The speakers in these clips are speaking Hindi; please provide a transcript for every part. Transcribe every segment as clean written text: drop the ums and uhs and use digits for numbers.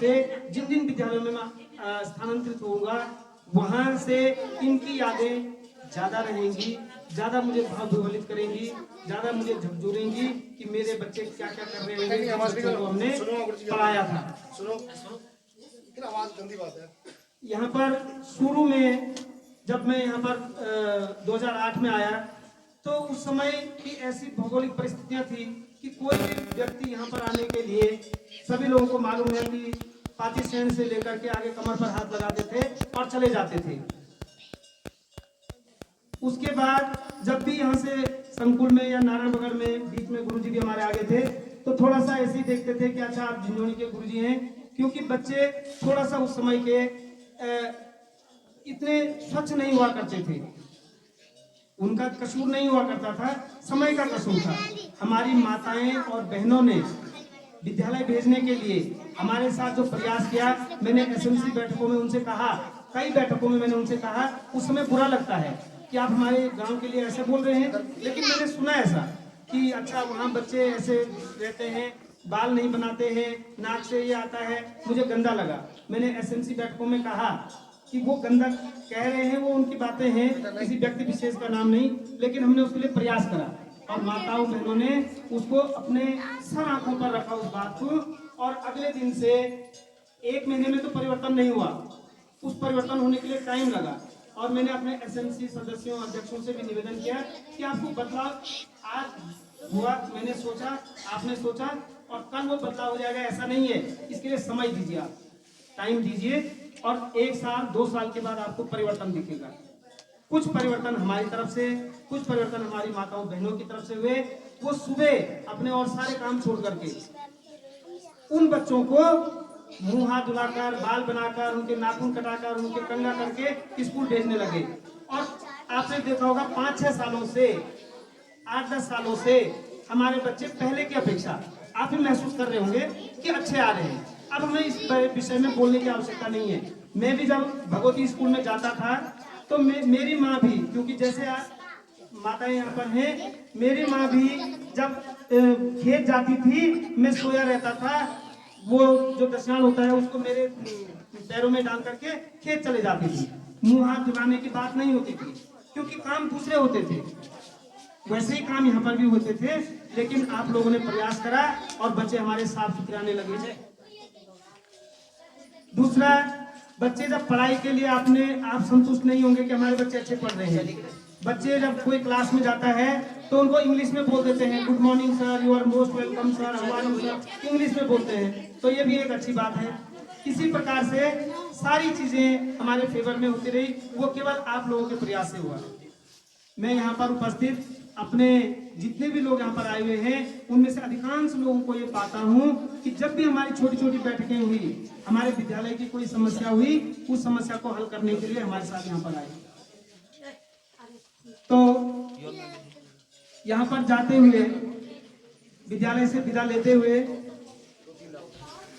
से जिन जिन विद्यालयों में मैं स्थानांतरित होऊंगा वहां से इनकी यादें ज्यादा रहेंगी, ज्यादा मुझे भाव विह्वलित करेंगी, ज्यादा मुझे झकझोरेंगी कि मेरे बच्चे क्या क्या कर रहे होंगे जिन बच्चों को हमने पढ़ाया था। यहाँ पर शुरू में जब मैं यहाँ पर 2008 में आया तो उस समय की ऐसी भौगोलिक परिस्थितियां थी कि कोई भी व्यक्ति यहाँ पर आने के लिए सभी लोगों को मालूम है कि पाती सैन से लेकर के आगे कमर पर हाथ लगाते थे और चले जाते थे। उसके बाद जब भी यहाँ से संकुल में या नारायणनगर में बीच में गुरुजी भी हमारे आगे थे तो थोड़ा सा ऐसे ही देखते थे कि अच्छा आप झुंझुनू के गुरुजी हैं, क्योंकि बच्चे थोड़ा सा उस समय के इतने स्वच्छ नहीं हुआ करते थे। उनका कसूर नहीं हुआ करता था, समय का कसूर था। हमारी माताएं और बहनों ने विद्यालय भेजने के लिए हमारे साथ जो प्रयास किया, मैंने एसएमसी बैठकों में उनसे कहा, कई बैठकों में मैंने उनसे कहा, उस समय बुरा लगता है कि आप हमारे गांव के लिए ऐसे बोल रहे हैं, लेकिन मैंने सुना ऐसा कि अच्छा वहाँ बच्चे ऐसे रहते हैं, बाल नहीं बनाते हैं, नाक से ये आता है, मुझे गंदा लगा। मैंने एसएमसी बैठकों में कहा कि वो गंदा कह रहे हैं, वो उनकी बातें हैं, किसी व्यक्ति विशेष का नाम नहीं, लेकिन हमने उसके लिए प्रयास करा और माताओं बहनों ने उसको अपने सर आंखों पर रखा उस बात को, और अगले दिन से 1 महीने में तो परिवर्तन नहीं हुआ, उस परिवर्तन होने के लिए टाइम लगा। और मैंने अपने एसएमसी सदस्यों अध्यक्षों से भी निवेदन किया कि आपको बदलाव आज हुआ, मैंने सोचा, आपने सोचा, और कल वो बदलाव हो जाएगा ऐसा नहीं है। इसके लिए समय दीजिए, आप टाइम दीजिए, और 1 साल 2 साल के बाद आपको परिवर्तन दिखेगा। कुछ परिवर्तन हमारी तरफ से, कुछ परिवर्तन हमारी माताओं बहनों की तरफ से हुए। वो सुबह अपने और सारे काम छोड़ करके उन बच्चों को मुंह हाथ धुलाकर, बाल बनाकर, उनके नाखून कटाकर, उनके कंघा करके स्कूल भेजने लगे। और आपने देखा होगा 5-6 सालों से, 8-10 सालों से हमारे बच्चे पहले की अपेक्षा आप भी महसूस कर रहे होंगे कि अच्छे आ रहे हैं। अब हमें इस विषय में बोलने की आवश्यकता नहीं है। मैं भी जब भगवती स्कूल में जाता था तो मेरी माँ भी, क्योंकि जैसे माताएं यहाँ पर हैं, मेरी माँ भी जब खेत जाती थी, मैं सोया रहता था, वो जो दशनान होता है उसको मेरे पैरों में डाल करके खेत चले जाती थी। मुंह हाथ धुलाने की बात नहीं होती थी, क्योंकि काम दूसरे होते थे। वैसे ही काम यहाँ पर भी होते थे, लेकिन आप लोगों ने प्रयास करा और बच्चे हमारे साफ सुथरे आने लगे। दूसरा, बच्चे जब पढ़ाई के लिए आप संतुष्ट नहीं होंगे कि हमारे बच्चे अच्छे पढ़ रहे हैं। बच्चे जब कोई क्लास में जाता है तो उनको इंग्लिश में बोल देते हैं, good morning sir, you are most welcome sir, how are you sir, English में बोलते हैं। तो ये भी एक अच्छी बात है। इसी प्रकार से सारी चीजें हमारे फेवर में होती रही, वो केवल आप लोगों के प्रयास से हुआ। मैं यहाँ पर उपस्थित अपने जितने भी लोग यहाँ पर आए हुए हैं, उनमें से अधिकांश लोगों को ये पाता हूँ कि जब भी हमारी छोटी छोटी बैठकें हुई, हमारे विद्यालय की कोई समस्या हुई, उस समस्या को हल करने के लिए हमारे साथ यहाँ पर आए। तो यहाँ पर जाते हुए, विद्यालय से विदा लेते हुए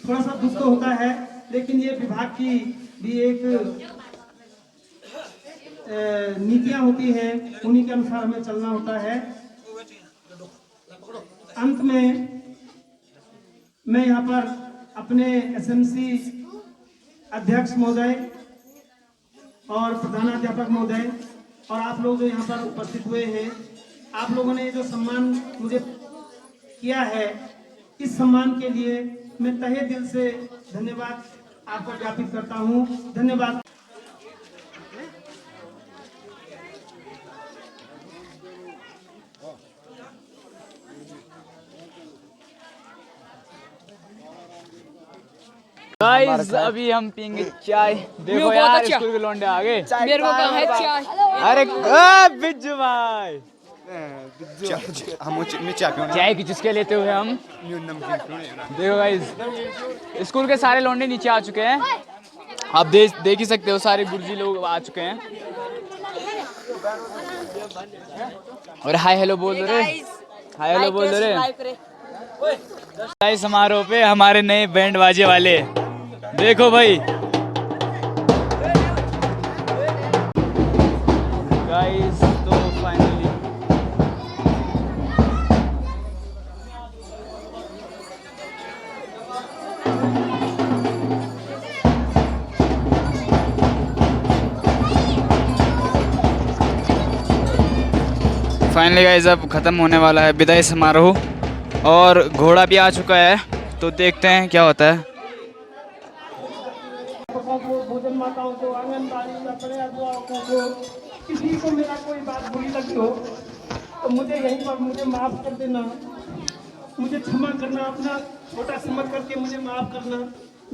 थोड़ा सा दुख तो होता है, लेकिन ये विभाग की भी एक नीतियां होती हैं, उन्हीं के अनुसार हमें चलना होता है। अंत में मैं यहाँ पर अपने एसएमसी अध्यक्ष महोदय और प्रधानाध्यापक महोदय और आप लोग जो यहाँ पर उपस्थित हुए हैं, आप लोगों ने जो सम्मान मुझे किया है, इस सम्मान के लिए मैं तहे दिल से धन्यवाद आपको ज्ञापित करता हूँ। धन्यवाद। गाइस अभी हम पियेंगे चाय। देखो यार अच्छा। स्कूल के लौंडे आ गए। मेरे को कहाँ है चाय? अरे बिज्जू भाई, चाय की चुस्के लेते हुए हम। देखो गाइस स्कूल के सारे लौंडे नीचे आ चुके हैं, आप देख ही सकते हो, सारे गुरुजी लोग आ चुके हैं। और हाय हेलो बोल रहे, हाय हेलो बोल रहे। चाय समारोह पे हमारे नए बैंड बाजे वाले, देखो भाई। गाइस तो फाइनली फाइनली गाइस अब ख़त्म होने वाला है विदाई समारोह और घोड़ा भी आ चुका है, तो देखते हैं क्या होता है। भोजन माताओं को, आंगनबाड़ी या बड़े अभिभावकों को, किसी को मेरा कोई बात बुरी लगी हो तो मुझे यहीं पर मुझे माफ़ कर देना, मुझे क्षमा करना, अपना छोटा समझ करके मुझे माफ़ करना।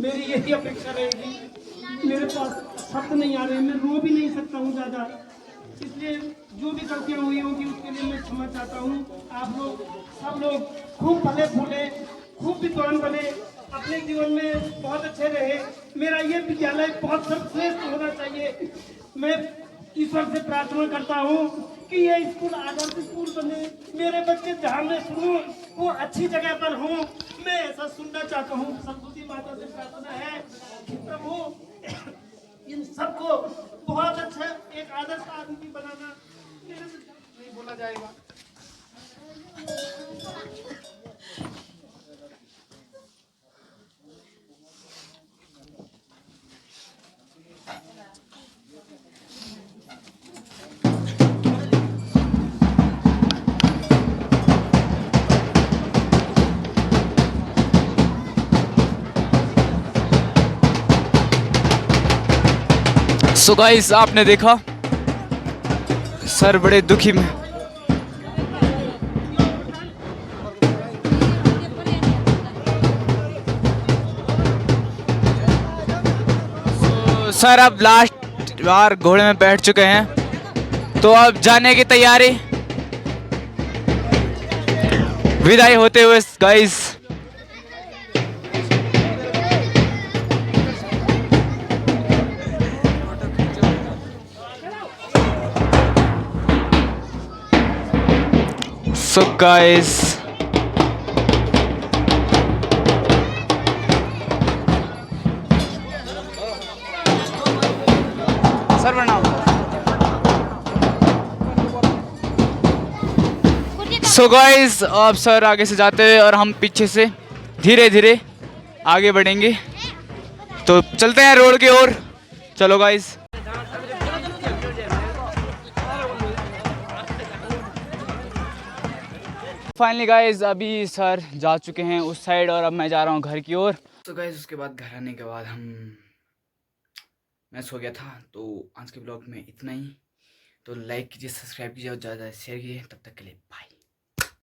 मेरी यही अपेक्षा रहेगी। मेरे पास शब्द नहीं आ रहे, मैं रो भी नहीं सकता हूँ ज़्यादा, इसलिए जो भी गलतियाँ हुई होंगी उसके लिए मैं क्षमा चाहता हूँ। आप लोग सब लोग खूब फले फूले, खूब विद्वान बने, अपने जीवन में बहुत अच्छे रहे। मेरा ये विद्यालय बहुत सर्वश्रेष्ठ होना चाहिए। मैं ईश्वर से प्रार्थना करता हूँ कि ये स्कूल आदर्श स्कूल बने, मेरे बच्चे जहाँ मैं सुनूं वो अच्छी जगह पर हों, मैं ऐसा सुनना चाहता हूँ। सरस्वती माता से प्रार्थना है कि प्रभु इन सबको बहुत अच्छा एक आदर्श आदमी बनाना। मेरे से नहीं बोला जाएगा। सो गाइस आपने देखा सर बड़े दुखी में। सर अब लास्ट बार घोड़े में बैठ चुके हैं, तो अब जाने की तैयारी, विदाई होते हुए गाइस। सो गाइस सर प्रणाम। सो गाइस अब सर आगे से जाते हैं और हम पीछे से धीरे धीरे आगे बढ़ेंगे, तो चलते हैं रोड की ओर। चलो गाइस। फाइनली गाइस अभी सर जा चुके हैं उस साइड और अब मैं जा रहा हूँ घर की ओर। तो गाइस उसके बाद घर आने के बाद मैं सो गया था। तो आज के ब्लॉग में इतना ही। तो लाइक कीजिए, सब्सक्राइब कीजिए और ज़्यादा शेयर कीजिए। तब तक के लिए बाय।